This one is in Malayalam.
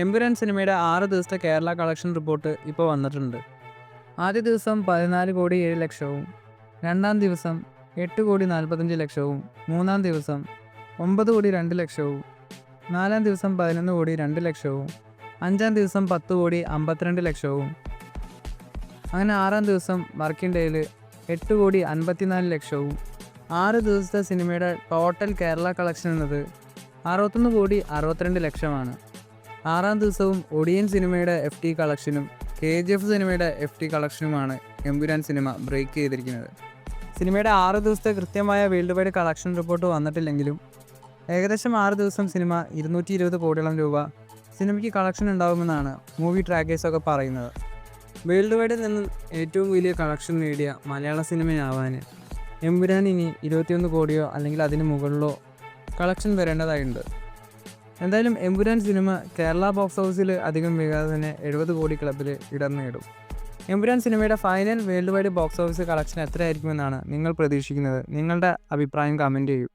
എമ്പുരാൻ സിനിമയുടെ 6 ദിവസത്തെ കേരള കളക്ഷൻ റിപ്പോർട്ട് ഇപ്പോൾ വന്നിട്ടുണ്ട്. ആദ്യ ദിവസം 14,07,00,000വും, രണ്ടാം ദിവസം 8,45,00,000വും, മൂന്നാം ദിവസം 9,02,00,000വും, നാലാം ദിവസം 11,02,00,000വും, അഞ്ചാം ദിവസം 10,52,00,000വും, അങ്ങനെ ആറാം ദിവസം വർക്കിംഗ് ഡേയിൽ 8,54,00,000വും. 6 ദിവസത്തെ സിനിമയുടെ ടോട്ടൽ കേരള കളക്ഷൻ എന്നത് 61,62,00,000മാണ്. ആറാം ദിവസവും ഒടിയൻ സിനിമയുടെ FT കളക്ഷനും KGF സിനിമയുടെ FT കളക്ഷനുമാണ് എമ്പുരാൻ സിനിമ ബ്രേക്ക് ചെയ്തിരിക്കുന്നത്. സിനിമയുടെ 6 ദിവസത്തെ കൃത്യമായ വേൾഡ് വൈഡ് കളക്ഷൻ റിപ്പോർട്ട് വന്നിട്ടില്ലെങ്കിലും ഏകദേശം 6 ദിവസം സിനിമ 220 കോടിയോളം രൂപ സിനിമയ്ക്ക് കളക്ഷൻ ഉണ്ടാകുമെന്നാണ് മൂവി ട്രാക്കേഴ്സൊക്കെ പറയുന്നത്. വേൾഡ് വൈഡിൽ നിന്നും ഏറ്റവും വലിയ കളക്ഷൻ നേടിയ മലയാള സിനിമയാവാൻ എമ്പുരാൻ ഇനി 21 കോടിയോ അല്ലെങ്കിൽ അതിന് മുകളിലോ കളക്ഷൻ വരേണ്ടതായിട്ടുണ്ട്. എന്തായാലും എമ്പുരാൻ സിനിമ കേരള ബോക്സ് ഓഫീസിൽ അധികം വൈകാതെ തന്നെ 70 കോടി ക്ലബ്ബിൽ ഇടം നേടും. എമ്പുരാൻ സിനിമയുടെ final world wide box office collection എത്രയായിരിക്കുമെന്നാണ് നിങ്ങൾ പ്രതീക്ഷിക്കുന്നത്? നിങ്ങളുടെ അഭിപ്രായം കമൻറ്റ് ചെയ്യൂ.